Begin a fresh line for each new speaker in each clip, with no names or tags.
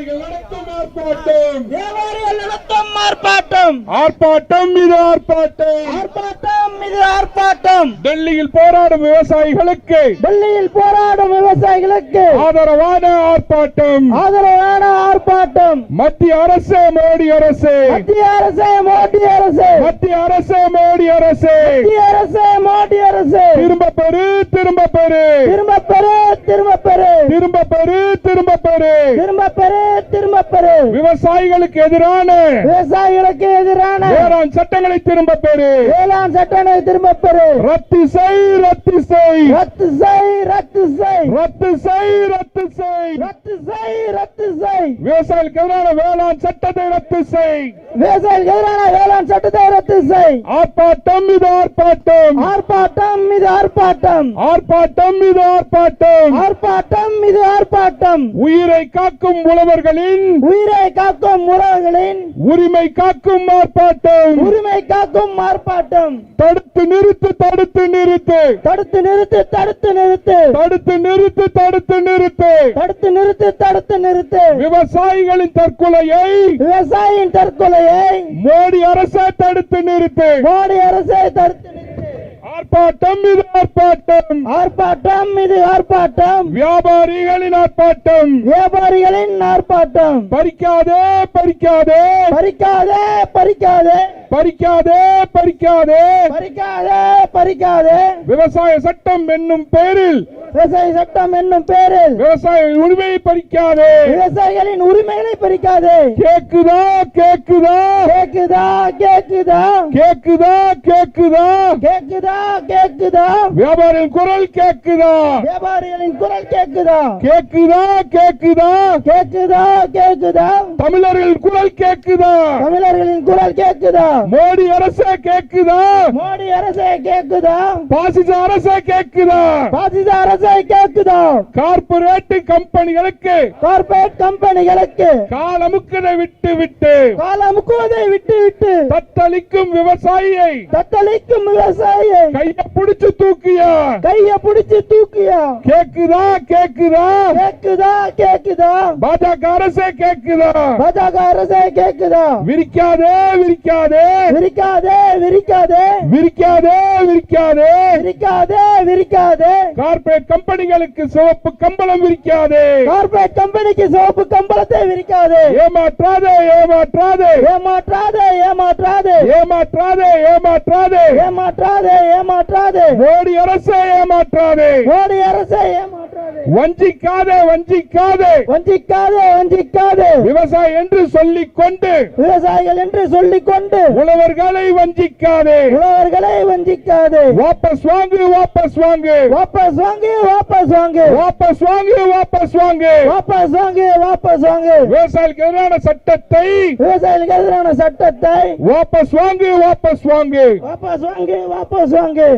வியாபாரிகள் நடத்தும் ஆர்ப்பாட்டம்,
வியாபாரிகள் நடத்தும் ஆர்ப்பாட்டம்,
ஆர்ப்பாட்டம் இது ஆர்ப்பாட்டம்,
ஆர்ப்பாட்டம் இது ஆர்ப்பாட்டம்.
டெல்லியில் போராடும் விவசாயிகளுக்கு,
டெல்லியில் போராடும் விவசாயிகளுக்கு
ஆதரவான ஆர்ப்பாட்டம்,
ஆதரவான ஆர்ப்பாட்டம்.
மத்திய அரசு, மோடி அரசு,
மத்திய அரசு, மோடி அரசு,
மத்திய அரசு, மோடி அரசு,
மத்திய அரசு, மோடி அரசு.
திரும்ப பெறு, திரும்ப பெறு,
திரும்ப பெறு, திரும்ப பெறு,
திரும்ப பெறு, திரும்ப பெறு.
திரும்ப பெறு, திரும்ப பெறு.
விவசாயிகளுக்கு எதிரான
விவசாயிகளுக்கு எதிரான
வேளாண் சட்டங்களை திரும்ப பெறு,
வேளாண் சட்டங்களை திரும்ப பெறு.
ரத்து செய், ரத்து செய்,
ரத்து செய், ரத்து செய்,
ரத்து செய், ரத்து செய்.
ரத்து செய், ரத்து செய்.
விவசாயிகளுக்கு எதிரான வேளாண் சட்டத்தை ரத்து செய்,
விவசாயிகளுக்கு எதிரான வேளாண் சட்டத்தை ரத்து செய்.
ஆர்ப்பாட்டம் இது ஆர்ப்பாட்டம்,
ஆர்ப்பாட்டம் இது ஆர்ப்பாட்டம்,
ஆர்ப்பாட்டம் இது ஆர்ப்பாட்டம்.
ஆர்ப்பாட்டம் இது ஆர்ப்பாட்டம்.
உயிரை காக்கும் உழவர்களின்,
உயிரை காக்கும் உறவுகளின்
உரிமை காக்கும் ஆர்ப்பாட்டம்,
உரிமை காக்கும் ஆர்ப்பாட்டம்.
தடுத்து நிறுத்து, தடுத்து நிறுத்து,
தடுத்து நிறுத்து, தடுத்து நிறுத்து,
தடுத்து நிறுத்து, தடுத்து நிறுத்து.
தடுத்து நிறுத்து, தடுத்து நிறுத்து.
விவசாயிகளின் தற்கொலையை
விவசாயியின் தற்கொலையை
மோடி அரசு தடுத்து நிறுத்து,
மோடி அரசை தடுத்து நிறுத்து.
ஆர்ப்பாட்டம் இது ஆர்ப்பாட்டம்,
ஆர்ப்பாட்டம் இது ஆர்ப்பாட்டம்.
வியாபாரிகளின் ஆர்ப்பாட்டம்,
வியாபாரிகளின் ஆர்ப்பாட்டம்.
பறிக்காதே, பறிக்காதே,
பறிக்காதே, பறிக்காதே,
பறிக்காதே, பறிக்காதே.
பறிக்காதே, பறிக்காதே.
விவசாய சட்டம் என்னும் பேரில்
விவசாய சட்டம் என்னும் பேரில்
விவசாய உரிமையை பறிக்காதே.
விவசாயிகளின் உரிமைகளை பறிக்காதே.
கேக்குதா, கேக்குதா,
கேக்குதா, கேக்குதா,
கேக்குதா, கேக்குதா.
கேக்குதா, கேக்குதா.
வியாபாரிகளின் குரல் கேக்குதா,
வியாபாரிகளின் குரல் கேக்குதா,
கேக்குதா, கேக்குதா.
கேக்குதா, கேக்குதா.
தமிழர்களின் குரல் கேக்குதா,
தமிழர்களின் குரல் கேக்குதா.
மோடி அரசே கேக்குதா,
மோடி அரசே கேக்குதா,
பாசிச அரசே கேக்குதா.
பாசிச அரசை கேக்குதா.
கார்ப்பரேட் கம்பெனிகளுக்கு,
கார்பரேட் கம்பெனிகளுக்கு
காலமுக்கதை விட்டு விட்டு
காலமுக்குவதை விட்டு விட்டு
தத்தளிக்கும் விவசாயியை
தத்தளிக்கும் விவசாயியை
கைய பிடிச்சு தூக்கியா,
கைய பிடிச்சு தூக்கியா.
கேக்குதா, கேக்குதா.
கேக்குதா, கேக்குதா.
பாஜக அரசே கேக்குதா,
பாஜக அரசை கேக்குதா.
விரிக்காதே, விரிக்காதே,
விரிக்காதே, விரிக்காதே,
விரிக்காதே, விரிக்காதே.
விரிக்காதே, விரிக்காதே.
கார்ப்பரேட் கம்பெனிகளுக்கு சிவப்பு கம்பளம் விரிக்காதே,
கார்பரேட் கம்பெனிக்கு சிவப்பு கம்பளத்தை விரிக்காதே.
ஏமாற்றாதே, ஏமாற்றாதே,
ஏமாற்றாதே, ஏமாற்றாதே,
ஏமாற்றாதே, ஏமாற்றாதே.
ஏமாற்றாதே, ஏமாற்றாதே.
மோடி அரசே ஏமாற்றாதே,
மோடி அரசை ஏமாற்றாதே.
வஞ்சிக்காதே, வஞ்சிக்காதே.
வஞ்சிக்காதே, வஞ்சிக்காதே.
விவசாயி என்று சொல்லிக் கொண்டு
விவசாயிகள் என்று சொல்லிக் கொண்டு
உழவர்களை வஞ்சிக்காதே.
உழவர்களை வஞ்சிக்காதே.
வாபஸ் வாங்கு, வாபஸ் வாங்கு,
வாபஸ் வாங்கு, வாபஸ் வாங்கு,
வாபஸ் வாங்கு, வாபஸ் வாங்கு.
வாபஸ் வாங்கு, வாபஸ் வாங்கு.
விவசாயிகளுக்கு எதிரான சட்டத்தை
விவசாயிகளுக்கு எதிரான சட்டத்தை
வாபஸ் வாங்கு, வாபஸ் வாங்கு.
வாபஸ் வாங்கு, வாபஸ் வாங்கு.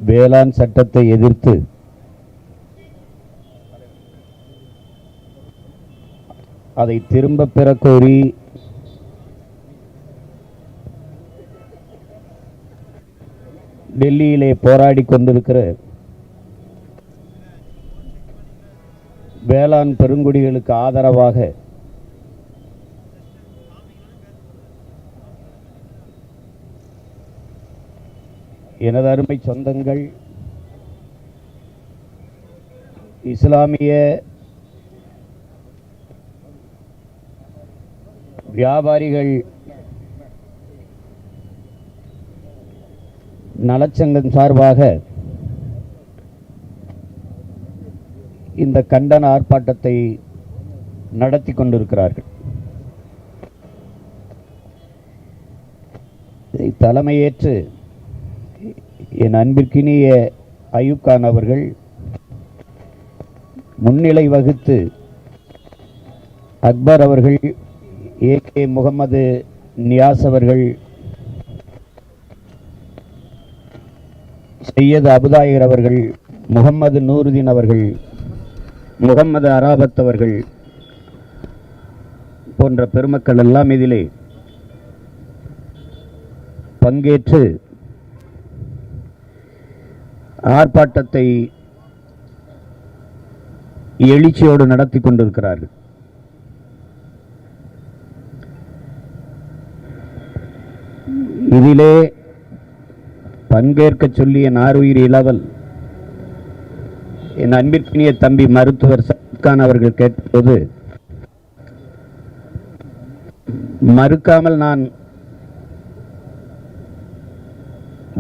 வேளாண் சட்டத்தை எதிர்த்து அதை திரும்ப பெற கோரி டெல்லியிலே போராடி கொண்டிருக்கிற வேளாண் பெருங்குடிகளுக்கு ஆதரவாக எனது அருமை சொந்தங்கள், இஸ்லாமிய வியாபாரிகள் நலச்சங்கம் சார்பாக இந்த கண்டன ஆர்ப்பாட்டத்தை நடத்தி கொண்டிருக்கிறார்கள். இதை தலைமையேற்று என் அன்பிற்கினிய அயூப் கான் அவர்கள் முன்னிலை வகுத்து அக்பர் அவர்கள், ஏகே முகமது நியாஸ் அவர்கள், சையது அபுதாயிர் அவர்கள், முகமது நூருதீன் அவர்கள், முகமது அராபத் அவர்கள் போன்ற பெருமக்கள் எல்லாம் இதிலே பங்கேற்று ஆர்ப்பாட்டத்தை எழுச்சியோடு நடத்தி கொண்டிருக்கிறார்கள். இதிலே பங்கேற்க சொல்லிய நாருயிர் இளவல் என் அன்பிற்கினிய தம்பி மருத்துவர் சத்கான் அவர்கள் கேட்டபோது மறுக்காமல் நான்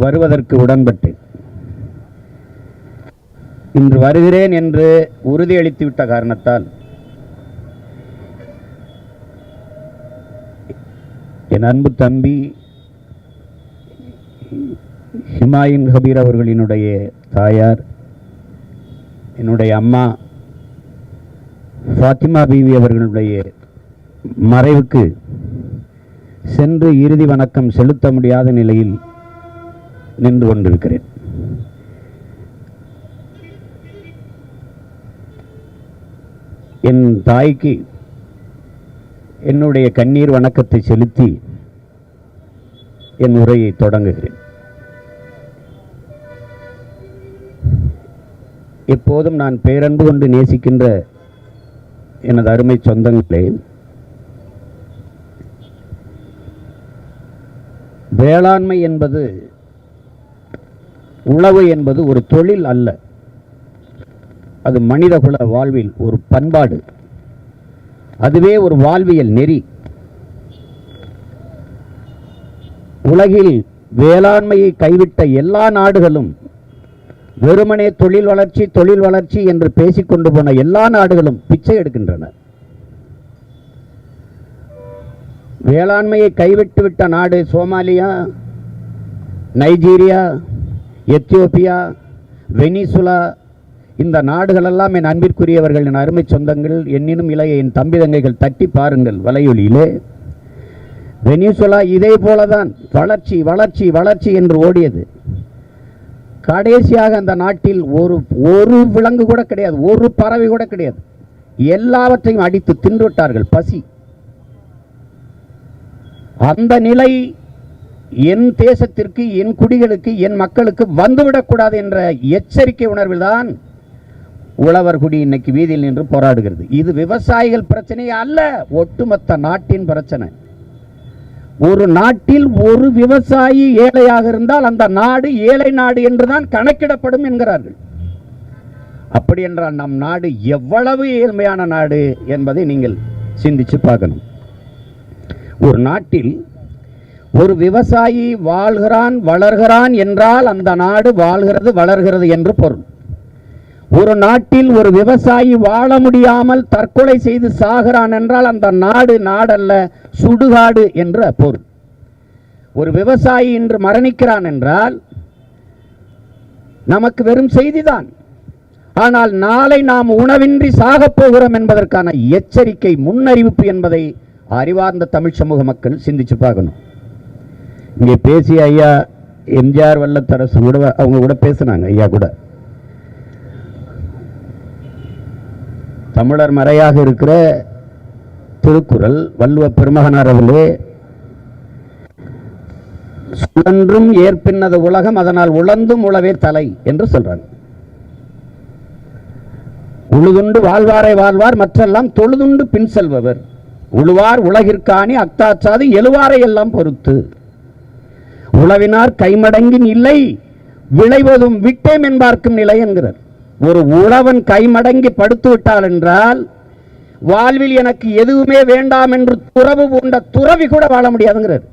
வருவதற்கு உடன்பட்டேன். இன்று வருகிறேன் என்று உறுதியளித்துவிட்ட காரணத்தால் என் அன்பு தம்பி ஹிமாயின் கபீர் அவர்களினுடைய தாயார், என்னுடைய அம்மா ஃபாத்திமா பீவி அவர்களுடைய மறைவுக்கு சென்று இறுதி வணக்கம் செலுத்த முடியாத நிலையில் நின்று கொண்டிருக்கிறேன். என் தாய்க்கு என்னுடைய கண்ணீர் வணக்கத்தை செலுத்தி என் உரையை தொடங்குகிறேன். எப்போதும் நான் பேரன்பு கொண்டு நேசிக்கின்ற எனது அருமை சொந்தங்களே, வேளாண்மை என்பது, உழவு என்பது ஒரு தொழில் அல்ல, அது மனிதகுல வாழ்வில் ஒரு பண்பாடு, அதுவே ஒரு வாழ்வியல் நெறி. உலகில் வேளாண்மையை கைவிட்ட எல்லா நாடுகளும், வெறுமனே தொழில் வளர்ச்சி என்று பேசிக்கொண்டு போன எல்லா நாடுகளும் பிச்சை எடுக்கின்றன. வேளாண்மையை கைவிட்டுவிட்ட நாடு சோமாலியா, நைஜீரியா, எத்தியோப்பியா, வெனிசுலா, இந்த நாடுகளெல்லாம் என் அன்பிற்குரியவர்கள், என் அருமை சொந்தங்கள், என்னினும் இளைய என் தம்பி தங்கைகள் தட்டி பாருங்கள் வலையொலியிலே. வெனிசுலா இதே போலதான் வளர்ச்சி வளர்ச்சி வளர்ச்சி என்று ஓடியது. கடைசியாக அந்த நாட்டில் ஒரு விலங்கு கூட கிடையாது, ஒரு பறவை கூட கிடையாது. எல்லாவற்றையும் அடித்து தின்றுவிட்டார்கள் பசி. அந்த நிலை என் தேசத்திற்கு, என் குடிகளுக்கு, என் மக்களுக்கு வந்துவிடக்கூடாது என்ற எச்சரிக்கை உணர்வில்தான் உழவர் குடி இன்னைக்கு வீதியில் நின்று போராடுகிறது. இது விவசாயிகள் பிரச்சனை அல்ல, ஒட்டுமொத்த நாட்டின் பிரச்சனை. ஒரு நாட்டில் ஒரு விவசாயி ஏழையாக இருந்தால் அந்த நாடு ஏழை நாடு என்றுதான் கணக்கிடப்படும் என்கிறார்கள். அப்படி என்றால் நம் நாடு எவ்வளவு ஏழ்மையான நாடு என்பதை நீங்கள் சிந்திச்சு பார்க்கணும். ஒரு நாட்டில் ஒரு விவசாயி வாழ்கிறான், வளர்கிறான் என்றால் அந்த நாடு வாழ்கிறது, வளர்கிறது என்று பொருள். ஒரு நாட்டில் ஒரு விவசாயி வாழ முடியாமல் தற்கொலை செய்து சாகிறான் என்றால் அந்த நாடு நாடல்ல, சுடுகாடு என்ற பொருள். ஒரு விவசாயி இன்று மரணிக்கிறான் என்றால் நமக்கு வெறும் செய்திதான். ஆனால் நாளை நாம் உணவின்றி சாகப் போகிறோம் என்பதற்கான எச்சரிக்கை, முன்னறிவிப்பு என்பதை அறிவார்ந்த தமிழ் சமூக மக்கள் சிந்திச்சு பார்க்கணும். இங்கே பேசிய ஐயா எம்ஜிஆர் வல்லத்தரசு கூட, அவங்க கூட பேசினாங்க. ஐயா கூட தமிழர் மறையாக இருக்கிற திருக்குறள், வள்ளுவ பெருமகனார் அவர்களே, சுழன்றும் ஏற்பின்னது உலகம், அதனால் உழந்தும் உழவே தலை என்று சொல்றாங்க. உழுதுண்டு வாழ்வாரை வாழ்வார், மற்றெல்லாம் தொழுதுண்டு பின் செல்பவர். உழுவார் உலகிற்காணி அக்தாச்சாது எழுவாரை எல்லாம் பொறுத்து. உழவினார் கைமடங்கின் இல்லை, விளைவதும் விட்டேம் என்பார்க்கும் நிலை என்கிறார். ஒரு உழவன் கைமடங்கி படுத்து விட்டால் என்றால் வாழ்வில் எனக்கு எதுவுமே வேண்டாம் என்று துறவு பூண்ட துறவி கூட வாழ முடியாதுங்கிறார்.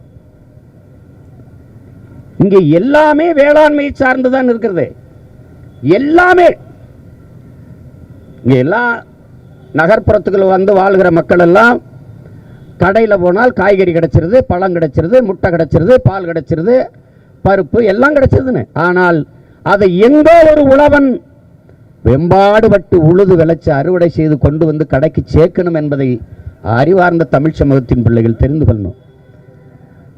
இங்கே எல்லாமே வேளாண்மை சார்ந்துதான் இருக்கிறது. எல்லாமே இங்கே எல்லா நகர்ப்புறத்துக்குள்ள வந்து வாழ்கிற மக்கள் எல்லாம் கடையில் போனால் காய்கறி கிடைச்சிருது, பழம் கிடைச்சிருது, முட்டை கிடைச்சிருது, பால் கிடைச்சிருது, பருப்பு எல்லாம் கிடைச்சிருதுன்னு. ஆனால் அதை எங்கோ ஒரு உழவன் வெம்பாடுபட்டு உழுது விளைச்சு அறுவடை செய்து கொண்டு வந்து கடைக்கு சேர்க்கணும் என்பதை அறிவார்ந்த தமிழ் சமூகத்தின் பிள்ளைகள் தெரிந்து கொள்ளணும்.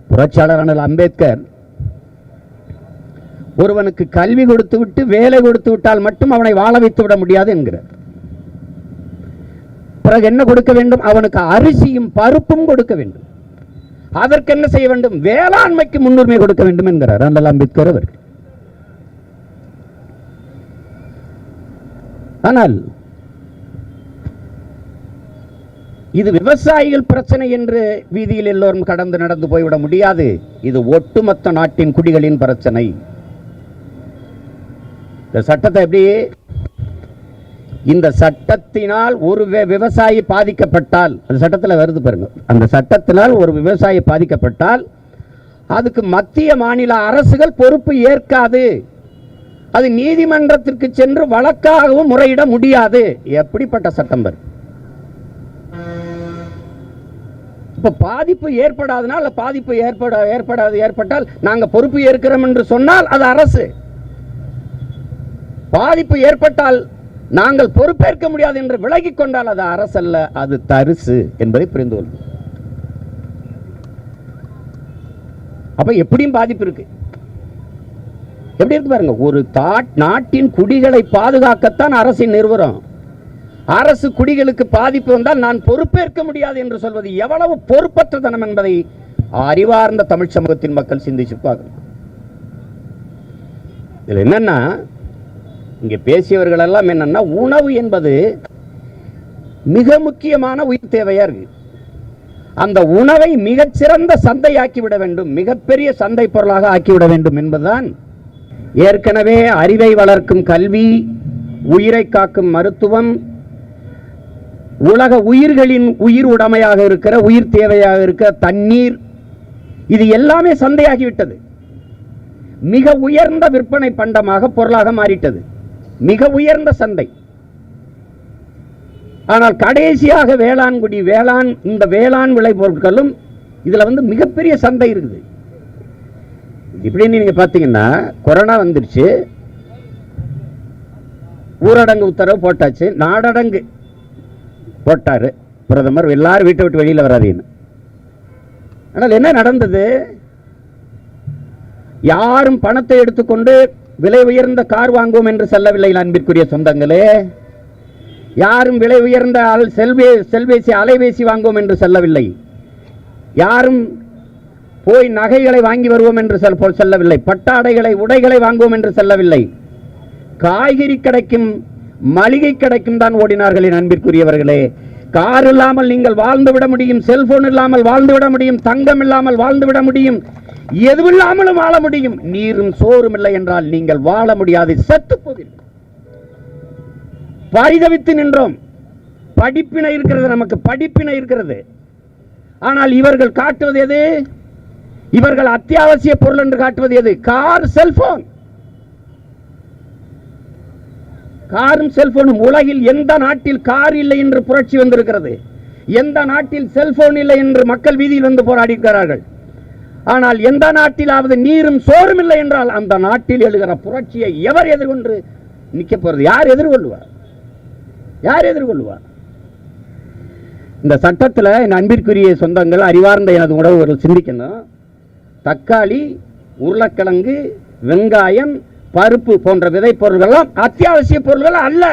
புரட்சியாளரான அம்பேத்கர் ஒருவனுக்கு கல்வி கொடுத்து விட்டு வேலை கொடுத்து விட்டால் மட்டும் அவனை வாழ வைத்து விட முடியாது என்கிறார். பிறகு என்ன கொடுக்க வேண்டும்? அவனுக்கு அரிசியும் பருப்பும் கொடுக்க வேண்டும். அதற்கு என்ன செய்ய வேண்டும்? வேளாண்மைக்கு முன்னுரிமை கொடுக்க வேண்டும் என்கிறார் அண்ணல் அம்பேத்கர் அவர்கள். ஆனால் இது விவசாயிகள் பிரச்சனை என்று வீதியில் எல்லோரும் கடந்து நடந்து போய்விட முடியாது. இது ஒட்டுமொத்த நாட்டின் குடிகளின் பிரச்சனை. இந்த சட்டத்தை எப்படி, இந்த சட்டத்தினால் ஒரு விவசாயி பாதிக்கப்பட்டால், அந்த சட்டத்தில் வருது பாருங்க, அந்த சட்டத்தினால் ஒரு விவசாயி பாதிக்கப்பட்டால் அதுக்கு மத்திய மாநில அரசுகள் பொறுப்பு ஏற்காது. அது நீதிமன்றத்திற்கு சென்று வழக்காகவும் முறையிட முடியாது. எப்படிப்பட்ட சட்டம் வரும்? இப்ப பாதிப்பு ஏற்படாதனால், பாதிப்பு ஏற்பட்டால் நாங்க பொறுப்பு ஏற்கிறோம் என்று சொன்னால் அது அரசு. பாதிப்பு ஏற்பட்டால் நாங்கள் பொறுப்பேற்க முடியாது என்று விலகிக் கொண்டால் அது அரசு அல்ல, அது தரிசு என்பதை புரிந்து கொள்ளும். அப்ப எப்படியும் பாதிப்பு இருக்கு. எப்படி இருக்கு பாருங்க. ஒரு நாட்டின் குடிகளை பாதுகாக்கத்தான் அரசின் நிறுவனம். அரசு குடிகளுக்கு பாதிப்பு வந்தால் நான் பொறுப்பேற்க முடியாது என்று சொல்வது எவ்வளவு பொறுப்பற்றதனம் என்பதை அறிவார்ந்த தமிழ் சமூகத்தின் மக்கள் சிந்திச்சு பார்க்கணும். இதுல என்னன்னா, இங்க பேசியவர்கள் எல்லாம் என்னன்னா, உணவு என்பது மிக முக்கியமான உயிர் தேவையா இருக்கு. அந்த உணவை மிகச்சிறந்த சந்தையாக்கி விட வேண்டும், மிகப்பெரிய சந்தை பொருளாக ஆக்கிவிட வேண்டும் என்பதுதான். ஏற்கனவே அறிவை வளர்க்கும் கல்வி, உயிரை காக்கும் மருத்துவம், உலக உயிர்களின் உயிர் உடைமையாக இருக்கிற, உயிர் தேவையாக இருக்கிற தண்ணீர், இது எல்லாமே சந்தையாகிவிட்டது. மிக உயர்ந்த விற்பனை பண்டமாக பொருளாக மாறிட்டது. மிக உயர்ந்த சந்தை. ஆனால் கடைசியாக வேளாண்குடி, இந்த வேளாண் விளைபொருட்களும் இதுல மிகப்பெரிய சந்தை இருக்குது. இப்படின்னு நீங்க பாத்தீங்கன்னா, கொரோனா வந்துருச்சு, ஊரடங்கு உத்தரவு போட்டாச்சு, நாடடங்கு போட்டாரு பிரதமர், எல்லாரும் வீட்டை விட்டு வெளியில வராதீங்க. ஆனால் என்ன நடந்தது? யாரும் பணத்தை எடுத்துக்கொண்டு விலை உயர்ந்த கார் வாங்குவோம் என்று செல்லவில்லை அன்பிற்குரிய சொந்தங்களே. யாரும் விலை உயர்ந்த செல்பேசி அலைபேசி வாங்குவோம் என்று செல்லவில்லை. யாரும் போய் நகைகளை வாங்கி வருவோம் என்று செல்லவில்லை. பட்டாடைகளை, உடைகளை வாங்குவோம் என்று செல்லவில்லை. காய்கறி கடைக்கும் மளிகை கடைக்கும் தான் ஓடினார்கள். அன்பிற்குரியவர்களே, கார் இல்லாமல் நீங்கள் வாழ்ந்து விட முடியும், செல்போன் இல்லாமல் வாழ்ந்து விட முடியும், தங்கம் இல்லாமல் வாழ்ந்து விட முடியும், எதுவில்லாமலும் வாழ முடியும். நீரும் சோறும் இல்லை என்றால் நீங்கள் வாழ முடியாது, செத்து போவீர்கள். பரிதவித்து நின்றோம். படிப்பினை இருக்கிறது, நமக்கு படிப்பினை இருக்கிறது. ஆனால் இவர்கள் காட்டுவது எது? இவர்கள் அத்தியாவசிய பொருள் என்று காட்டுவது எது? Car, cellphone. காரும் செல்போனும். உலகில் எந்த நாட்டில் கார் இல்லை என்று புரட்சி வந்திருக்கிறது? எந்த நாட்டில் செல்போன் இல்லை என்று மக்கள் வீதியில் வந்து போராடி இருக்கிறார்கள்? ஆனால் எந்த நாட்டிலாவது நீரும் சோறும் இல்லை என்றால் அந்த நாட்டில் எழுகிற புரட்சியை எவர் எதிர்கொண்டு நிற்க போறது? யார் எதிர்கொள்வார்? யார் எதிர்கொள்வார்? இந்த சட்டத்தில் என் அன்பிற்குரிய சொந்தங்கள், அறிவார்ந்த எனது உறவுகள் சிந்திக்கணும். தக்காளி, உருளைக்கிழங்கு, வெங்காயம், பருப்பு போன்ற விதை பொருள்கள் அத்தியாவசிய பொருள்கள் அல்ல,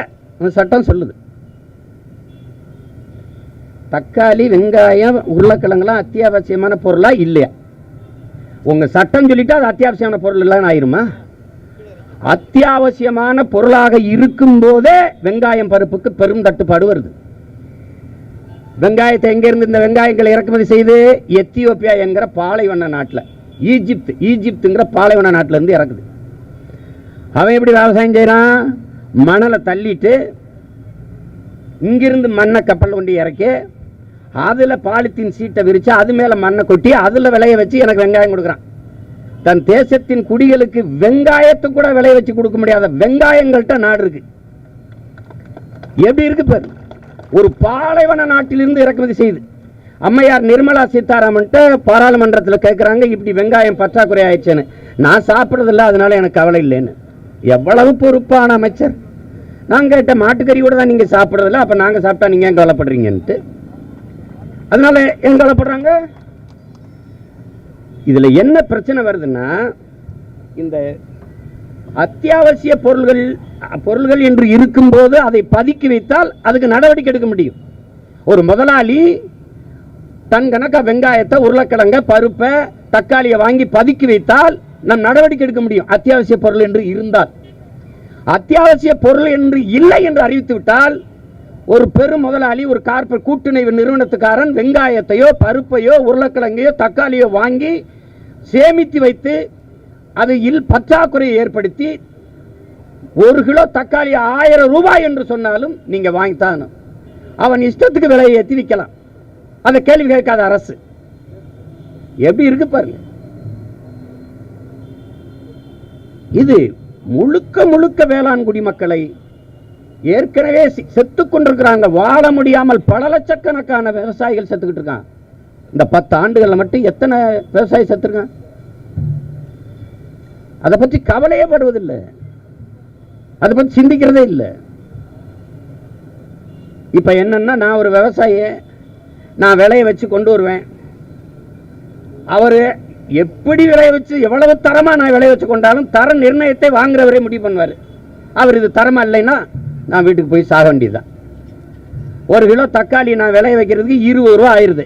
சட்டம் சொல்லுது. தக்காளி, வெங்காயம், உருளைக்கிழங்குலாம் அத்தியாவசியமான பொருளா இல்லையா? உங்க சட்டம் சொல்லிட்டு அது அத்தியாவசியமான பொருள் இல்லைன்னு ஆயிருமா? அத்தியாவசியமான பொருளாக இருக்கும் போதே வெங்காயம், பருப்புக்கு பெரும் தட்டுப்பாடு வருது. வெங்காயத்தை எங்கிருந்து இந்த வெங்காயங்களை இறக்குமதி செய்து எத்தியோப்பியா என்கிற பாலைவன நாட்டில், ஈஜிப்துங்கிற பாலைவன நாட்டில் இருந்து இறக்குது. அவன் எப்படி விவசாயம் செய்யறான்? மணலை தள்ளிட்டு இங்கிருந்து மண்ணை கப்பல் கொண்டு இறக்கி அதில் பாலித்தீன் சீட்டை விரிச்சு அது மேலே மண்ணை கொட்டி அதில் விளைய வச்சு எனக்கு வெங்காயம் கொடுக்குறான். தன் தேசத்தின் குடிகளுக்கு வெங்காயத்தை கூட விளைய வச்சு கொடுக்க முடியாத வெங்காயங்கள்ட்ட நாடு இருக்கு. எப்படி இருக்கு பாரு. ஒரு பாலைவன நாட்டிலிருந்து இறக்குமதி செய்து அம்மையார் நிர்மலா சீதாராமன் பாராளுமன்றத்தில் கேட்குறாங்க, இப்படி வெங்காயம் பற்றாக்குறை ஆயிடுச்சுன்னு. நான் சாப்பிட்றதில்ல, அதனால எனக்கு கவலை இல்லைன்னு. எவ்வளவு பொறுப்பான அமைச்சர். நான் கேட்ட மாட்டுக்கறி கூட தான் நீங்கள் சாப்பிட்றதில்ல, அப்போ நாங்கள் சாப்பிட்டா நீங்கள் ஏன் கவலைப்படுறீங்கன்ட்டு. அதனால ஏன் கவலைப்படுறாங்க? இதுல என்ன பிரச்சனை வருதுன்னா, இந்த அத்தியாவசிய பொருள்கள் என்று இருக்கும்போது அதை பதுக்கி வைத்தால் அதுக்கு நடவடிக்கை எடுக்க முடியும். ஒரு முதலாளி தன் கணக்கா வெங்காயத்தை, உருளைக்கிழங்க, பருப்பை, தக்காளியை வாங்கி பதுக்கி வைத்தால் நம் நடவடிக்கை எடுக்க முடியும், அத்தியாவசிய பொருள் என்று இருந்தால். அத்தியாவசிய பொருள் என்று இல்லை என்று அறிவித்து விட்டால் ஒரு பெரும் முதலாளி, ஒரு கார்பரேட் கூட்டுணைவு நிறுவனத்துக்காரன் வெங்காயத்தையோ பருப்பையோ உருளைக்கிழங்கையோ தக்காளியோ வாங்கி சேமித்து வைத்து அதில் பற்றாக்குறையை ஏற்படுத்தி 1 கிலோ தக்காளி 1000 ரூபாய் என்று சொன்னாலும் நீங்க வாங்கித்தான். அவன் இஷ்டத்துக்கு விலையை ஏற்றி விற்கலாம். அதை கேள்வி கேட்காத அரசு எப்படி இருக்கு பாருங்க. இது முழுக்க முழுக்க வேளாண் குடிமக்களை ஏற்கனவே செத்துக் கொண்டிருக்கிறாங்க. வாழ முடியாமல் பல லட்சக்கணக்கான விவசாயிகள் செத்துக்கிட்டு இருக்காங்க. இந்த 10 ஆண்டுகள்ல மட்டும் எத்தனை விவசாயி செத்துருக்காங்க? அதை பற்றி கவலையே படுவதில்லை, அதை பற்றி சிந்திக்கிறதே இல்லை. இப்ப என்னன்னா, நான் ஒரு விவசாயி, நான் விளைய வச்சு கொண்டு வருவேன். அவரு எப்படி விளைய வச்சு எவ்வளவு தரமா நான் விளைய வச்சு கொண்டாலும் தர நிர்ணயத்தை வாங்குறவரே முடிவு பண்ணுவார். அவர் இது தரமா இல்லைன்னா நான் வீட்டுக்கு போய் சாக வேண்டியதுதான். 1 கிலோ தக்காளி நான் விளைய வைக்கிறதுக்கு 20 ரூபா ஆயிருது.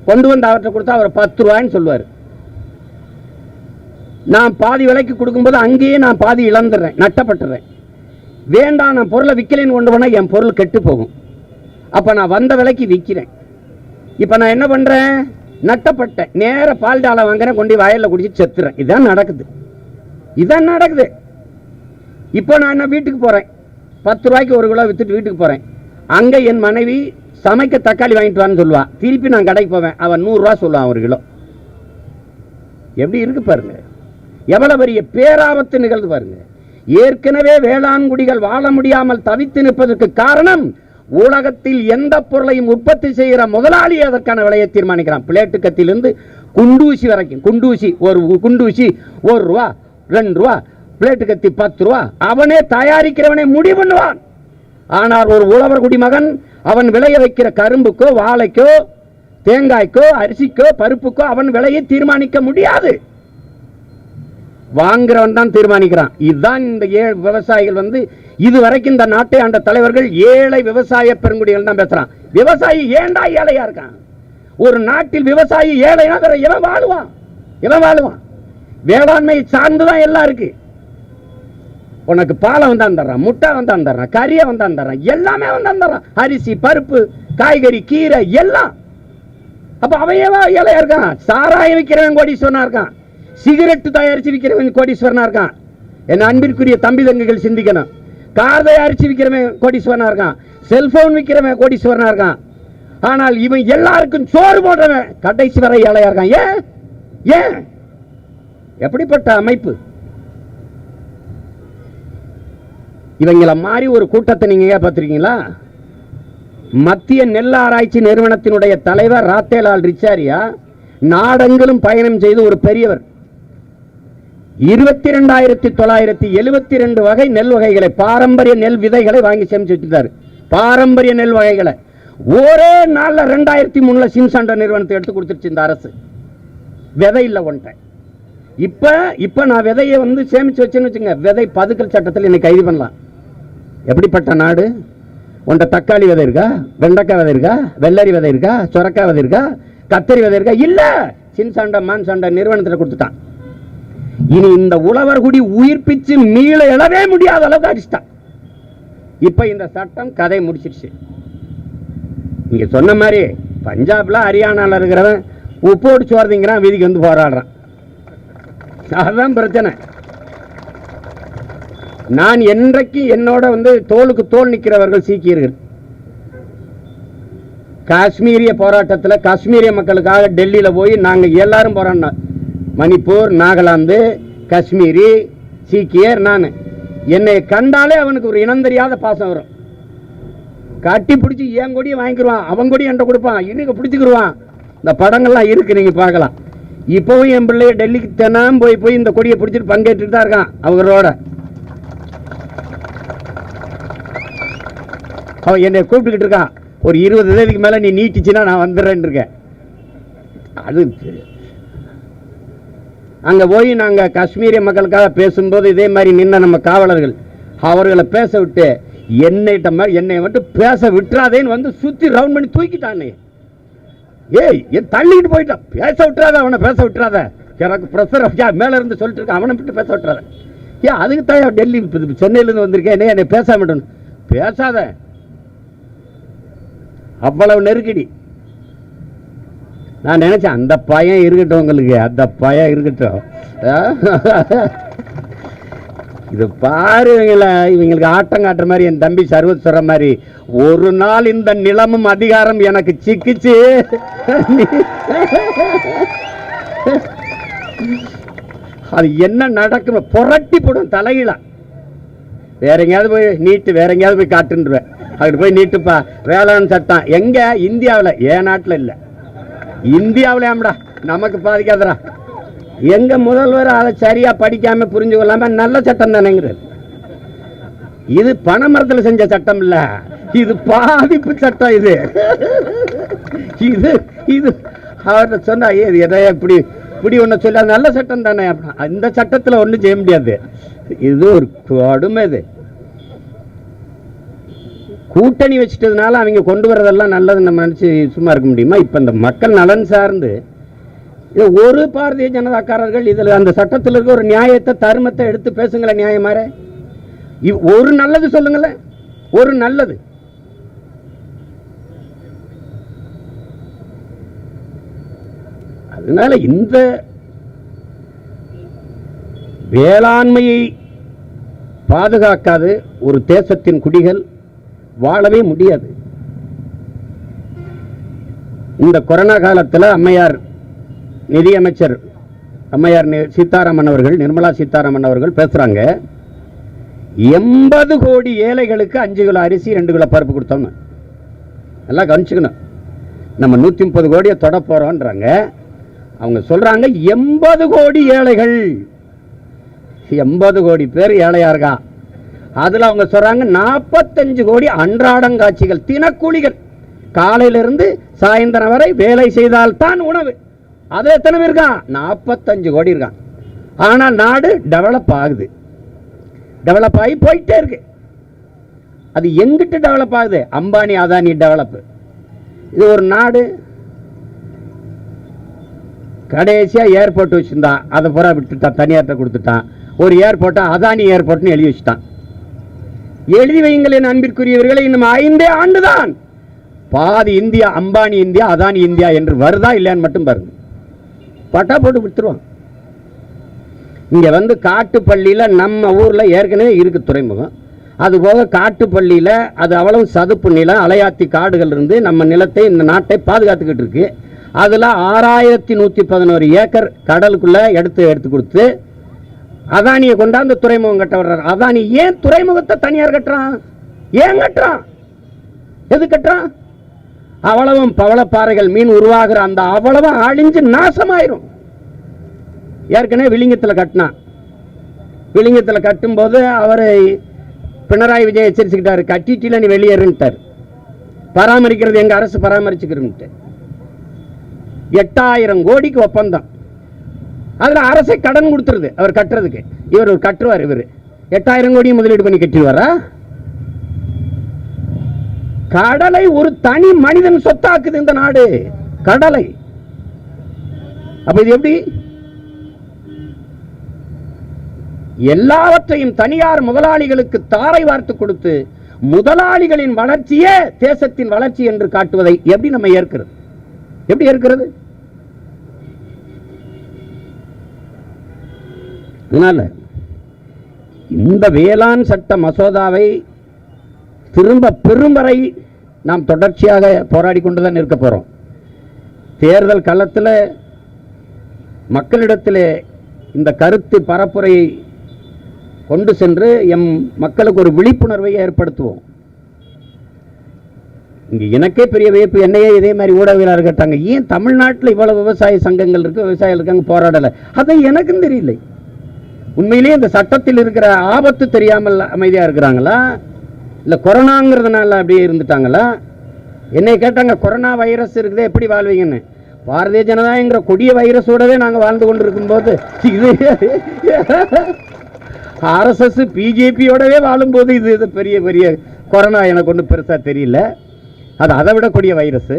கொண்டு வந்து அவர்கிட்ட கொடுத்தா அவர் 10 ரூபாய்ன்னு சொல்லுவார். நான் பாதி விலைக்கு கொடுக்கும்போது அங்கேயே நான் பாதி இழந்துடுறேன், நட்டப்பட்டுறேன். வேண்டாம், நான் பொருளை விற்கலைன்னு கொண்டு போனால் என் பொருள் கெட்டு போகும். அப்போ நான் வந்த விலைக்கு விற்கிறேன். இப்போ நான் என்ன பண்ணுறேன்? நட்டப்பட்டேன். நேர பால் டாலை வாங்குறேன், கொண்டு வயலில் குடிச்சு செத்துறேன். இதான் நடக்குது, இதான் நடக்குது. இப்போ நான் என்ன வீட்டுக்கு போகிறேன், 10 ரூபாய்க்கு 1 கிலோ விற்றுட்டு வீட்டுக்கு போகிறேன். அங்கே என் மனைவி சமைக்க தக்காளி வாங்கிட்டு வான்னு சொல்லுவான். திருப்பி நான் கடைக்கு போவேன், அவன் 100 ரூபா சொல்லுவான் 1 கிலோ. எப்படி இருக்கு பாருங்க, எவ்வளவு பெரிய பேராபத்து நிகழ்ந்து பாருங்க. ஏற்கனவே வேளாண்குடிகள் வாழ முடியாமல் தவித்து நிற்பதற்கு காரணம், உலகத்தில் எந்த பொருளையும் உற்பத்தி செய்கிற முதலாளி அதற்கான விலையை தீர்மானிக்கிறான். பிளேட்டு கத்திலிருந்து குண்டூசி வரைக்கும். குண்டூசி, ஒரு குண்டூசி 1 ரூபா 2 ரூபா, பிளேட்டு கத்தி 10 ரூபா. அவனே தயாரிக்கிறவனே முடிவு பண்ணுவான். ஆனால் ஒரு உழவர் குடிமகன் அவன் விளைய வைக்கிற கரும்புக்கோ வாழைக்கோ தேங்காய்க்கோ அரிசிக்கோ பருப்புக்கோ அவன் விலையை தீர்மானிக்க முடியாது. வாங்குறவன் தான் தீர்மானிக்கிறான். இதுதான் இந்த விவசாயிகள் இதுவரைக்கும் இந்த நாட்டை ஆண்ட தலைவர்கள் ஏழை விவசாய பெருங்குடிகள் தான் பேசுறான். விவசாயி ஏண்டா ஏழையா இருக்கான்? ஒரு நாட்டில் விவசாயி ஏழைனா வேற எவன் வாழுவான்? எவன் வாழுவான்? வேளாண்மை சார்ந்துதான் எல்லாம் இருக்கு. உனக்கு பாலை வந்தான் தர்றான், முட்டை வந்தான் தர்றான், கறியை வந்தான் தர்றான், எல்லாமே வந்தான் தர்றான். அரிசி பருப்பு காய்கறி கீரை எல்லாம். அப்ப அவன் ஏழையா இருக்கான்? சாராயம் விற்கிறவன் கோடீஸ்வரனா இருக்கான், சிகரெட் தயாரிச்சு விற்கிறவன் கோடீஸ்வரனா இருக்கான். என் அன்பிற்குரிய தம்பி தங்கைகள் சிந்திக்கணும். கார் தயாரிச்சு விற்கிறவன் கோடீஸ்வரனா இருக்கான், செல்போன் விற்கிறவன் கோடீஸ்வரனா இருக்கான். ஆனால் இவன் எல்லாருக்கும் சோறு போடுறவன் கடைசி வரை ஏழையா இருக்கான். ஏன்? ஏன்? எப்படிப்பட்ட அமைப்பு? இவங்கள மாதிரி ஒரு கூட்டத்தை நீங்க பார்த்திருக்கீங்களா? மத்திய நெல் ஆராய்ச்சி நிறுவனத்தினுடைய தலைவர் ராத்தேலால் ரிச்சாரியா நாடெங்கிலும் பயணம் செய்து ஒரு பெரியவர். 22,972 வகை நெல் வகைகளை, பாரம்பரிய நெல் விதைகளை வாங்கி சேமிச்சு வச்சிருந்தார். பாரம்பரிய நெல் வகைகளை ஒரே நாள்ல 2003 சிம்சாண்டோ நிறுவனத்தை எடுத்து கொடுத்துருச்சு இந்த அரசு. விதை இல்லை ஒன்றை. இப்ப நான் விதையை சேமிச்சு வச்சேன்னு வச்சுங்க, விதை பதுக்கல் சட்டத்தில் என்னை கைது பண்ணலாம். எப்படிப்பட்ட நாடு? உன்ட்ட தக்காளி விதை இருக்கா? வெண்டைக்காய் விதை இருக்கா? வெள்ளரி விதை இருக்கா? சொரக்காய் விதை இருக்கா? கத்தரி விதை இருக்கா? இல்ல. சின்சாண்டோ மான்சாண்டோ நிறுவனத்தில் கொடுத்துட்டான். இனி இந்த உழவர் குடி உயிர்ப்பிச்சு மீள எழவே முடியாத அளவுக்கு அடிச்சிட்டான். இப்ப இந்த சட்டம் கதை முடிச்சிருச்சு. நீங்க சொன்ன மாதிரி பஞ்சாப்ல ஹரியானால இருக்கிறவன் உப்போடு சோர்திங்கிறான், வீதிக்கு போராடுறான். அதுதான் பிரச்சனை. நான் என்றைக்கு என்னோட தோளுக்கு தோல் நிற்கிறவர்கள் சீக்கியர்கள். காஷ்மீரிய போராட்டத்தில் காஷ்மீரிய மக்களுக்காக டெல்லியில போய் நாங்க எல்லாரும் போராடினோம். மணிப்பூர், நாகாலாந்து, காஷ்மீரி, சீக்கியர். நான் என்னை கண்டாலே அவனுக்கு ஒரு இனம் தெரியாத பாசம் வரும். கட்டி பிடிச்சி என் கொடியை வாங்கிக்கிடுவான், அவன் கொடி என்கிட்ட கொடுப்பான், இன்னைக்கு பிடிச்சிக்கிடுவான். இந்த படங்கள்லாம் இருக்கு, நீங்க பார்க்கலாம். இப்பவும் என் பிள்ளைய டெல்லிக்கு தினம் போய் இந்த கொடியை பிடிச்சிட்டு பங்கேற்றுட்டு தான் இருக்கான் அவங்களோட. அவன் என்னை கூப்பிட்டுக்கிட்டு இருக்கான், ஒரு 20 தேதிக்கு மேல நீ நீட்டிச்சுன்னா நான் வந்துடுறேன்னு இருக்கேன். அது அங்க போய் நாங்க காஷ்மீரிய மக்களுக்காக பேசும்போது இதே மாதிரி நின்ன நம்ம காவலர்கள் அவர்களை பேச விட்டு என்னை மட்டும் பேச விட்டுறாதேன்னு சுத்தி ரவுண்ட் பண்ணி தூக்கிட்டானே. ஏய், தள்ளிக்கிட்டு போயிட்டான். பேச விட்டுறாத, அவனை பேச விட்டுறாத, எனக்கு ப்ரெஷர் மேல இருந்து சொல்லிட்டு இருக்கான், அவனை விட்டு பேச விட்டுறாத. ஏன்? அதுக்கு தான் டெல்லி சென்னையிலேருந்து வந்திருக்கேன், என்னை பேச மாட்டேன். பேசாத, அவ்வளவு நெருக்கடி. நான் நினைச்சேன் அந்த பயம் இருக்கட்டும், உங்களுக்கு அந்த பயம் இருக்கட்டும். இது பாருங்களா, இவங்களுக்கு ஆட்டம் காட்டுற மாதிரி என் தம்பி சர்வத் சொல்ற மாதிரி ஒரு நாள் இந்த நிலமும் அதிகாரம் எனக்கு சிக்கிச்சு. அது என்ன நடக்கும், புரட்டி போடும் தலையில. வேற எங்கேயாவது போய் நீட்டு, வேற எங்கேயாவது போய் காட்டுன்றேன். அங்கிட்டு போய் நீட்டுப்பா வேளாண் சட்டம் எங்க? இந்தியாவில். என் நாட்டில் இல்லை, இந்தியாவில். ஆமாடா, நமக்கு பாதிக்காதரா. எங்க முதல்வர் அதை சரியா படிக்காம புரிஞ்சு கொள்ளாம நல்ல சட்டம் தானேங்கிறது. இது பனைமரத்தில் செஞ்ச சட்டம் இல்ல, இது பாதிப்பு சட்டம். இது இது இது அவர்கிட்ட சொன்னா இப்படி இப்படி ஒண்ணு சொல்ல நல்ல சட்டம் தானே. இந்த சட்டத்தில் ஒன்றும் செய்ய முடியாது. இது ஒரு கொடுமை. இது கூட்டணி வச்சுட்டதுனால அவங்க கொண்டு வரதெல்லாம் நல்லது நம்ம நினைச்சு சும்மா இருக்க முடியுமா? இப்ப இந்த மக்கள் நலன் சார்ந்து ஒரு பாரதிய ஜனதாக்காரர்கள் இதுல அந்த சட்டத்தில் இருக்க ஒரு நியாயத்தை தர்மத்தை எடுத்து பேசுங்களேன். நியாயமாற ஒரு நல்லது சொல்லுங்களேன், ஒரு நல்லது. அதனால இந்த வேளாண்மையை பாதுகாக்காது ஒரு தேசத்தின் குடிகள் வாழவே முடியாது. இந்த கொரோனா காலத்தில் அம்மையார் நிதியமைச்சர் அம்மையார் சீதாராமன் அவர்கள், நிர்மலா சீதாராமன் அவர்கள் பேசுறாங்க, 80 கோடி ஏழைகளுக்கு 5 கிலோ அரிசி 2 கிலோ பருப்பு கொடுத்தோம்னு. எல்லாம் கவனிச்சுக்கணும். நம்ம 130 கோடியை தொட போறோம்ன்றாங்க. அவங்க சொல்றாங்க 80 கோடி ஏழைகள். 80 கோடி பேர் ஏழையா இருக்கா. அதுல அவங்க சொல்றாங்க 45 கோடி அன்றாடங்காட்சிகள், தினக்கூலிகள். காலையிலிருந்து சாயந்தரம் வரை வேலை செய்தால் தான் உணவு. அது எத்தனை பேர் இருக்கான்? 45 கோடி இருக்கான். ஆனா நாடு டெவலப் ஆகுது, டெவலப் ஆகி போயிட்டே இருக்கு. அது எங்கிட்டு டெவலப் ஆகுது? அம்பானி அதானி டெவலப். இது ஒரு நாடு கடைசியா ஏர்போர்ட் வச்சிருந்தான், அதை பூரா விட்டுட்டான், தனியார்ட்ட கொடுத்துட்டான். ஒரு ஏர்போர்ட்டை அதானி ஏர்போர்ட்னு எழுதி வச்சுட்டான். எழுதி வையுங்கள் அன்பிற்குரியவர்களை, இன்னும் 5 ஆண்டுதான் பாதி India Ambani India Adani India என்று வருதா இல்லையான்னு மட்டும் பாருங்க. பட்டா போட்டு கொடுத்துருவான். இங்க வந்து காட்டுப்பள்ளியில நம்ம ஊர்ல ஏற்கனவே இருக்கு துறைமுகம். அது போக காட்டுப்பள்ளியில அது அவ்வளவு சதுப்பு நிலம், அலையாத்தி காடுகள் இருந்து நம்ம நிலத்தை, இந்த நாட்டை பாதுகாத்துக்கிட்டு இருக்கு. அதுல 6111 ஏக்கர் கடலுக்குள்ள எடுத்து கொடுத்து அதானியை கொண்டாந்து துறைமுகம் கட்ட வர்றாரு. அதானி ஏன் துறைமுகத்தை தனியார் கட்டுறான்? ஏன் கட்டுறான்? எது கட்டுறான்? அவ்வளவும் பவளப்பாறைகள் மீன் உருவாகிற அந்த அவ்வளவும் அழிஞ்சு நாசமாயிரும். ஏற்கனவே விளிங்கத்தில் கட்டினான். விளிங்கத்தில் கட்டும் போது அவரை பினராயி விஜயன் எச்சரிச்சுக்கிட்டாரு, கட்டிட்டில நீ வெளியேறுன்ட்டார். பராமரிக்கிறது எங்க அரசு பராமரிச்சுக்கிறோம். 8000 கோடிக்கு ஒப்பந்தம். அதுல அரசை கடன் கொடுத்துருது அவர் கட்டுறதுக்கு. இவர் கட்டுவார். இவர் 8000 கோடி முதலீடு பண்ணி கட்டிடுவாரா? கடலை ஒரு தனி மனிதன் சொத்தாக்குது இந்த நாடு, கடலை. அப்ப இது எப்படி? எல்லாவற்றையும் தனியார் முதலாளிகளுக்கு தாரை வார்த்து கொடுத்து முதலாளிகளின் வளர்ச்சியே தேசத்தின் வளர்ச்சி என்று காட்டுவதை எப்படி நம்ம ஏற்கிறது? எப்படி ஏற்கிறது? அதனால இந்த வேளாண் சட்ட மசோதாவை திரும்ப பெறும் வரை நாம் தொடர்ச்சியாக போராடி கொண்டுதான் இருக்க போறோம். தேர்தல் களத்தில் மக்களிடத்தில் இந்த கருத்து பரப்புரையை கொண்டு சென்று எம் மக்களுக்கு ஒரு விழிப்புணர்வை ஏற்படுத்துவோம். இங்க எனக்கே பெரிய வியப்பு, என்னையே இதே மாதிரி ஊடகவியலாளர் கேட்டாங்க, ஏன் தமிழ்நாட்டில் இவ்வளவு விவசாய சங்கங்கள் இருக்கு, விவசாயிகள் இருக்காங்க, போராடலை? அதை எனக்கும் தெரியல. உண்மையிலேயே இந்த சட்டத்தில் இருக்கிற ஆபத்து தெரியாமல் அமைதியா இருக்கிறாங்களா, இல்ல கொரோனாங்கிறதுனால அப்படியே இருந்துட்டாங்களா? என்னை கேட்டாங்க, கொரோனா வைரஸ் இருக்குதே எப்படி வாழ்வீங்கன்னு. பாரதிய ஜனதாங்கிற கொடிய வைரஸோடவே நாங்கள் வாழ்ந்து கொண்டு இருக்கும் போது, இது ஆர்எஸ்எஸ் பிஜேபியோடவே வாழும்போது இது பெரிய பெரிய கொரோனா எனக்கு ஒன்றும் பெருசா தெரியல. அது அதை விட கொடிய வைரஸ்.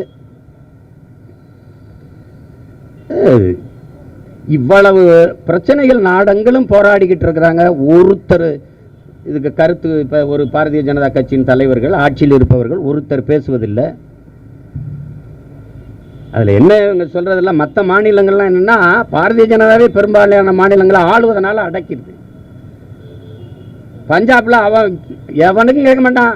இவ்வளவு பிரச்சனைகள் நாடெங்கிலும் போராடிக்கிட்டு இருக்கிறாங்க. ஒருத்தர் இதுக்கு கருத்து, இப்போ ஒரு பாரதிய ஜனதா கட்சியின் தலைவர்கள், ஆட்சியில் இருப்பவர்கள் ஒருத்தர் பேசுவதில்லை. அதில் என்ன இவங்க சொல்கிறதெல்லாம் மற்ற மாநிலங்கள்லாம் என்னென்னா பாரதிய ஜனதாவே பெரும்பாலான மாநிலங்களை ஆளுவதனால அடக்கிடுது. பஞ்சாபில் அவன் எவனுக்கும் கேட்க மாட்டான்.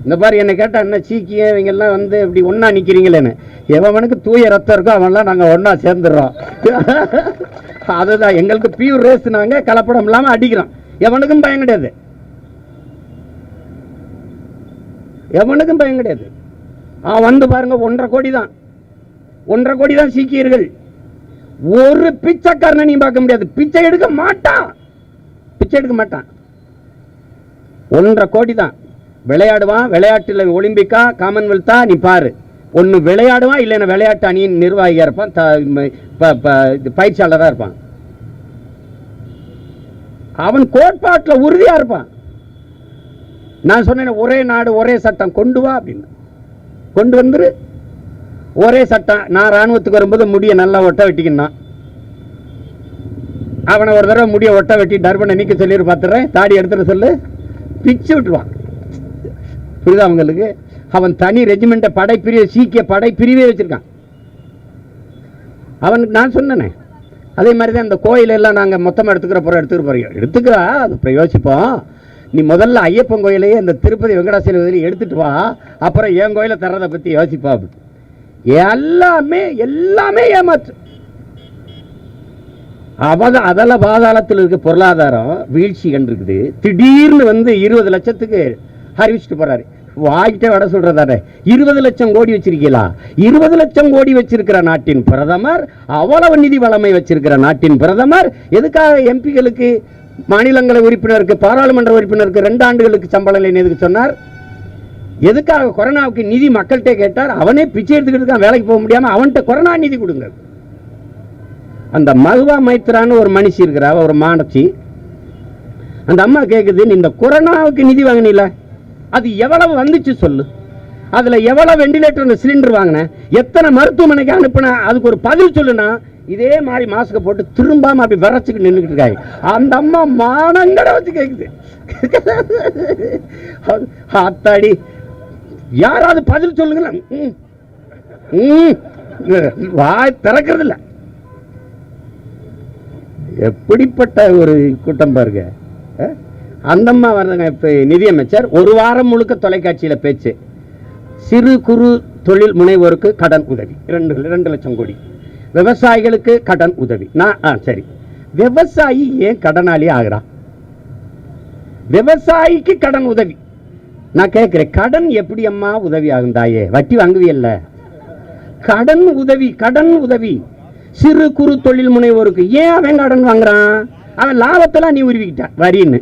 இந்த பாரு என்னை கேட்டால் என்ன சீக்கிய இவங்கெல்லாம் வந்து இப்படி ஒன்றா நிற்கிறீங்களேன்னு, எவனுக்கு தூய ரத்தம் இருக்கோ அவன்லாம் நாங்கள் ஒன்றா சேர்ந்துடுறோம். அதுதான் எங்களுக்கு பியூர் ரேஸ், நாங்கள் கலப்படம் இல்லாமல் அடிக்கிறோம். எவனுக்கும் பயம் கிடையாது, எவனுக்கும் பயம் கிடையாது. வந்து பாருங்க 1.5 கோடி தான், 1.5 கோடி தான் சீக்கியர்கள். ஒரு பிச்சைக்காரனை நீ பார்க்க முடியாது, பிச்சை எடுக்க மாட்டான், பிச்சை எடுக்க மாட்டான். 1.5 கோடி தான் விளையாடுவான். விளையாட்டில் ஒலிம்பிக்கா காமன்வெல்த்தா நீ பாரு, ஒன்று விளையாடுவான், இல்லைன்னா விளையாட்டு அணியின் நிர்வாகியாக இருப்பான், பயிற்சியாளராக இருப்பான். அவன் கோட்பாட்டில் உறுதியாக இருப்பான். நான் சொன்னேன் ஒரே நாடு ஒரே சட்டம் கொண்டு வா அப்படின்னு, கொண்டு வந்துரு. ஒரே சட்டம். நான் ராணுவத்துக்கு வரும்போது முடிய நல்லா ஒட்ட வெட்டிக்கினான். அவனை ஒரு தடவை முடிய ஒட்ட வெட்டி டர்பனை நீக்க சொல்லி பார்த்துறேன், தாடி எடுத்துட்டு சொல்லு, பிச்சு விட்டுருவான். புரியுதா அவங்களுக்கு? அவன் தனி ரெஜிமெண்ட்டை படைப்பிரிவு, சீக்கிய படைப்பிரிவே வச்சிருக்கான் அவனுக்கு. நான் சொன்னேனே அதே மாதிரி தான் இந்த கோயிலெல்லாம் நாங்கள் மொத்தமாக எடுத்துக்கிறா, அது அப்புறம் யோசிப்போம். நீ முதல்ல ஐயப்பன் கோயிலையே இந்த திருப்பதி வெங்கடாசலபதியில எடுத்துட்டு வா, அப்புறம் என் கோயிலை தர்றதை பற்றி யோசிப்பா. எல்லாமே எல்லாமே ஏமாற்று. அதெல்லாம் பாதாளத்தில் இருக்க பொருளாதாரம் வீழ்ச்சி கண்டிருக்குது. திடீர்னு வந்து 20 லட்சத்துக்கு அறிவிச்சுட்டு போறாரு. வாங்கிட்டே வட சொல்றதாரு. 20 லட்சம் கோடி வச்சிருக்கீங்களா? 20 லட்சம் கோடி வச்சிருக்கிற நாட்டின் பிரதமர், அவ்வளவு நிதி வளமை வச்சிருக்கிற நாட்டின் பிரதமர் எதுக்காக எம்பிகளுக்கு, மாநிலங்களவை உறுப்பினருக்கு, பாராளுமன்ற உறுப்பினருக்கு 2 ஆண்டுகளுக்கு சம்பளம் இல்லைன்னு எதுக்கு சொன்னார்? எதுக்காக கொரோனாவுக்கு நிதி மக்கள்கிட்ட கேட்டார்? அவனே பிச்சை எடுத்துக்கிட்டு வேலைக்கு போக முடியாம அவன்கிட்ட கொரோனா நிதி கொடுங்க. அந்த மகுவா மைத்ரான்னு ஒரு மனுஷி இருக்கிறா, ஒரு மாணச்சி. அந்த அம்மா கேட்குது, நீ இந்த கொரோனாவுக்கு நிதி வாங்கினீல, அது எவ்வளவு வந்துச்சு சொல்லு, அதுல எவ்வளவு வெண்டிலேட்டர் சிலிண்டர் வாங்கின, எத்தனை மருத்துவமனைக்கு அனுப்பின, அதுக்கு ஒரு பதில் சொல்லுனா. இதே மாதிரி மாஸ்க போட்டு திரும்பாம அப்படி விரைச்சுக்கு நின்றுக்கிட்டு இருக்காங்க. அந்த அம்மா மானங்கட வச்சு கேட்குது. ஆத்தாடி, யாராவது பதில் சொல்லுங்களேன். வாய் திறக்கிறது இல்லை. எப்படிப்பட்ட ஒரு கூட்டம் பாருங்க. அந்தம்மா வர்றங்க. இப்போ நிதியமைச்சர் ஒரு வாரம் முழுக்க தொலைக்காட்சியில் பேச்சு. சிறு குறு தொழில் முனைவோருக்கு கடன் உதவி 2 லட்சம் கோடி, விவசாயிகளுக்கு கடன் உதவி. நான் சரி, விவசாயி ஏன் கடனாளி ஆகிறான்? விவசாயிக்கு கடன் உதவி. நான் கேட்கிறேன், கடன் எப்படி அம்மா உதவி ஆகும் தாயே? வட்டி வாங்குவியல்ல, கடன் உதவி, கடன் உதவி. சிறு குறு தொழில் முனைவோருக்கு ஏன் அவன் கடன் வாங்குறான்? அவன் லாபத்தெல்லாம் நீ உருவிக்கிட்ட வரின்னு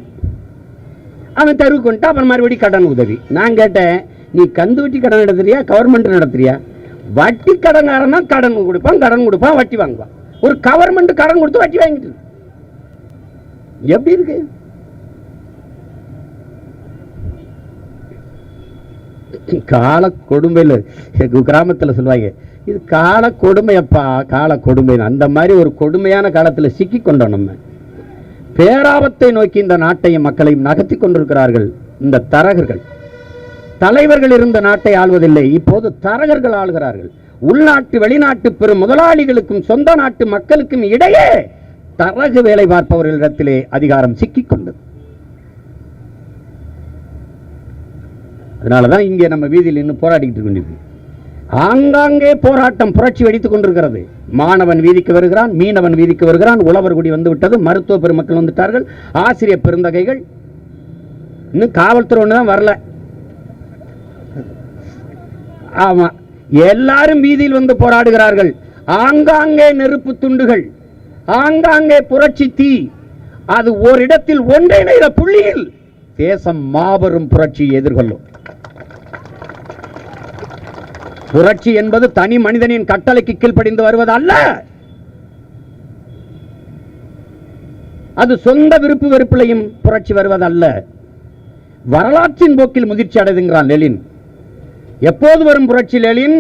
அவன் தருவு கொண்டா, அப்புறம் மறுபடியும் கடன் உதவி. நான் கேட்டேன், நீ கந்து வட்டி கடன் நடத்துறியா, கவர்மெண்ட் நடத்துறியா? வட்டி கடன்காரன் தான் கடன் கொடுப்பான், கடன் கொடுப்பான், வட்டி வாங்குவான். ஒரு கவர்மெண்ட் கடன் கொடுத்து வட்டி வாங்கிட்டு எப்படி இருக்கு? கால கொடுமையில் கிராமத்தில் சொல்லுவாங்க, இது கால கொடுமையப்பா, கால கொடுமை. அந்த மாதிரி ஒரு கொடுமையான காலத்தில் சிக்கி கொண்டோம். நம்ம பேராபத்தை நோக்கி இந்த நாட்டையும் மக்களையும் நகர்த்தி கொண்டிருக்கிறார்கள் இந்த தரகர்கள். தலைவர்கள் இருந்த நாட்டை ஆள்வதில்லை, இப்போது தரகர்கள் ஆளுகிறார்கள். உள்நாட்டு வெளிநாட்டு பெரும் முதலாளிகளுக்கும் சொந்த நாட்டு மக்களுக்கும் இடையே தரகு வேலை பார்ப்பவர்களிடத்திலே அதிகாரம் சிக்கிக் கொண்டது. அதனாலதான் இங்கே நம்ம வீதியில் இன்னும் போராடிக்கிட்டு கொண்டிருக்கு. ஆங்காங்கே போராட்டம் புரட்சி வெடித்துக் கொண்டிருக்கிறது. மாணவன் வீதிக்கு வருகிறான், மீனவன் வீதிக்கு வருகிறான், உழவர் குடி வந்து விட்டது, மருத்துவ பெருமக்கள் வந்துட்டார்கள், ஆசிரியர் பெருந்தகைகள், இன்னும் காவல்துறை ஒண்ணுதான் வரல. ஆமா, எல்லாரும் வீதியில் வந்து போராடுகிறார்கள். ஆங்காங்கே நெருப்பு துண்டுகள், ஆங்காங்கே புரட்சி தீ. அது ஓரிடத்தில் ஒன்றிணைந்த புள்ளியில் தேசம் மாபெரும் புரட்சியை எதிர்கொள்ளும். புரட்சி என்பது தனி மனிதனின் கட்டளைக்கு கீழ்ப்படிந்து வருவது அல்ல. அது சொந்த விருப்பு வெறுப்பிலையும் புரட்சி வருவதல்ல. வரலாற்றின் போக்கில் முதிர்ச்சி அடைதுங்கிறான் லெனின். எப்போது வரும் புரட்சி லெனின்?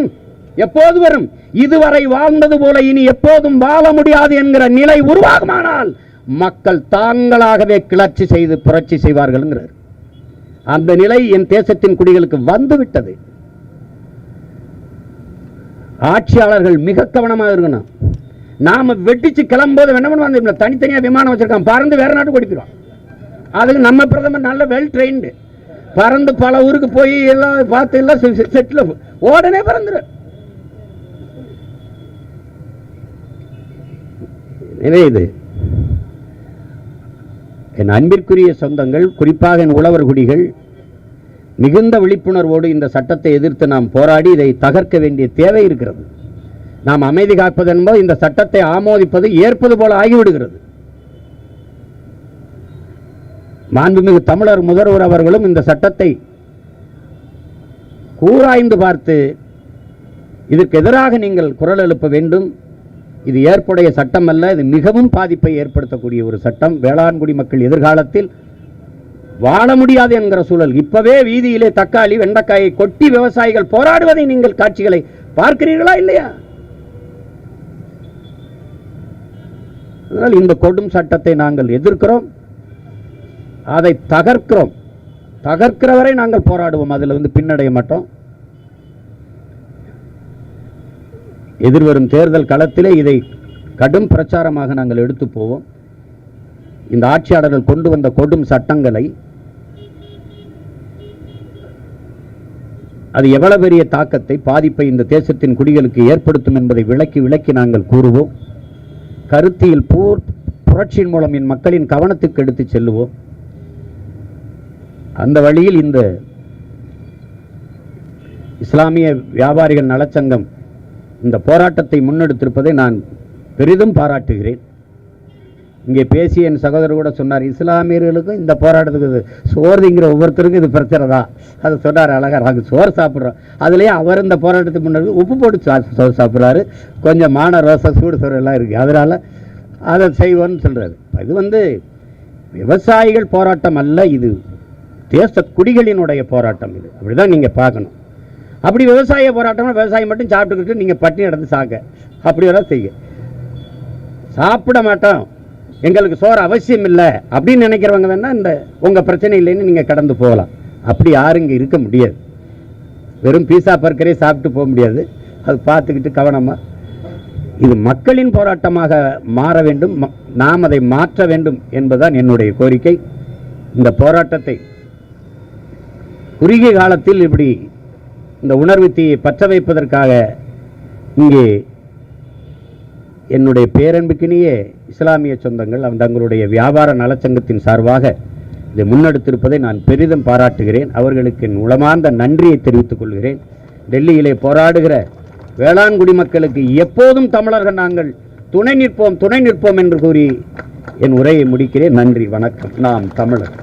எப்போது வரும்? இதுவரை வாழ்ந்தது போல இனி எப்போதும் வாழ முடியாது என்கிற நிலை உருவாகுமானால் மக்கள் தாங்களாகவே கிளர்ச்சி செய்து புரட்சி செய்வார்கள். அந்த நிலை என் தேசத்தின் குடிகளுக்கு வந்துவிட்டது. ஆட்சியாளர்கள் மிக கவனமாக இருக்கணும். நாம வெட்டிச்சு கிளம்பும்போது என்ன பண்ணுவாங்க, தனித்தனியா விமானம் வச்சிருக்கான், பறந்து வேற நாட்டுக்கு ஓடிப்பிடுவான். அதுக்கு நம்ம பிரதமர் நல்ல வெல் ட்ரெயின்டு, பறந்து பல ஊருக்கு போய் எல்லாம் பார்த்து எல்லாம் செட்டில் உடனே பறந்துரு. எனவே இது என் அன்பிற்குரிய சொந்தங்கள், குறிப்பாக என் உழவர் குடிகள் மிகுந்த விழிப்புணர்வோடு இந்த சட்டத்தை எதிர்த்து நாம் போராடி இதை தகர்க்க வேண்டிய தேவை இருக்கிறது. நாம் அமைதி காப்பது என்பது இந்த சட்டத்தை ஆமோதிப்பது ஏற்பது போல ஆகிவிடுகிறது. மாண்புமிகு தமிழர் முதல்வர் அவர்களும் இந்த சட்டத்தை கூராய்ந்து பார்த்து இதற்கு எதிராக நீங்கள் குரல் எழுப்ப வேண்டும். இது ஏற்புடைய சட்டம் அல்ல, இது மிகவும் பாதிப்பை ஏற்படுத்தக்கூடிய ஒரு சட்டம். வேளாண்குடி மக்கள் எதிர்காலத்தில் வாழ முடியாது என்கிற சூழல். இப்பவே வீதியிலே தக்காளி வெண்டைக்காயை கொட்டி விவசாயிகள் போராடுவதை நீங்கள் காட்சிகளை பார்க்கிறீர்களா இல்லையா? அதனால் இந்த கொடும் சட்டத்தை நாங்கள் எதிர்க்கிறோம், அதை தகர்க்கிறோம். தகர்க்கிறவரை நாங்கள் போராடுவோம், அதில் பின்னடைய மாட்டோம். எதிர்வரும் தேர்தல் களத்திலே இதை கடும் பிரச்சாரமாக நாங்கள் எடுத்து போவோம். இந்த ஆட்சியாளர்கள் கொண்டு வந்த கொடும் சட்டங்களை அது எவ்வளவு பெரிய தாக்கத்தை பாதிப்பை இந்த தேசத்தின் குடிகளுக்கு ஏற்படுத்தும் என்பதை விளக்கி நாங்கள் கூறுவோம். கருத்தியல் புரட்சியின் மூலம் என் மக்களின் கவனத்துக்கு எடுத்து செல்லுவோம். அந்த வழியில் இந்த இஸ்லாமிய வியாபாரிகள் நலச்சங்கம் இந்த போராட்டத்தை முன்னெடுத்திருப்பதை நான் பெரிதும் பாராட்டுகிறேன். இங்கே பேசிய என் சகோதரர் கூட சொன்னார், இஸ்லாமியர்களுக்கும் இந்த போராட்டத்துக்கு சோறுங்கிற ஒவ்வொருத்தருக்கும் இது பிரச்சனை தான். அது சொன்னார் அழகாக. நாங்கள் சோறு சாப்பிட்றோம், அதுலேயே அவர் இந்த போராட்டத்துக்கு முன்னாடி உப்பு போட்டு சோறு சாப்பிட்றாரு, கொஞ்சம் மான ரோசம் சூடு சோறு எல்லாம் இருக்குது, அதனால் அதை செய்வோன்னு சொல்கிறாரு. இது விவசாயிகள் போராட்டம் அல்ல, இது தேச குடிகளினுடைய போராட்டம். இது அப்படிதான் நீங்கள் பார்க்கணும். அப்படி விவசாய போராட்டம்னா விவசாயம் மட்டும் சாப்பிட்டுக்கிட்டு நீங்கள் பட்டினி நடந்து சாக்க அப்படி எல்லாம் செய்ய சாப்பிட மாட்டோம், எங்களுக்கு சோறு அவசியம் இல்லை அப்படின்னு நினைக்கிறவங்க வேணா இந்த உங்கள் பிரச்சனை இல்லைன்னு நீங்கள் கடந்து போகலாம். அப்படி யாரும் இங்கே இருக்க முடியாது. வெறும் பீஸா பர்கரே சாப்பிட்டு போக முடியாது. அது பார்த்துக்கிட்டு கவனமாக, இது மக்களின் போராட்டமாக மாற வேண்டும், நாம் அதை மாற்ற வேண்டும் என்பதுதான் என்னுடைய கோரிக்கை. இந்த போராட்டத்தை குறுகிய காலத்தில் இப்படி இந்த உணர்வு தீயை பற்ற வைப்பதற்காக இங்கே என்னுடைய பேரன்புக்கினிய இஸ்லாமிய சொந்தங்கள் தங்களுடைய வியாபார நலச்சங்கத்தின் சார்பாக இதை முன்னெடுத்திருப்பதை நான் பெரிதும் பாராட்டுகிறேன். அவர்களுக்கு என் உளமார்ந்த நன்றியை தெரிவித்துக் கொள்கிறேன். டெல்லியிலே போராடுகிற வேளாண் குடிமக்களுக்கு எப்போதும் தமிழர்கள் நாங்கள் துணை நிற்போம் என்று கூறி என் உரையை முடிக்கிறேன். நன்றி, வணக்கம். நாம் தமிழர்.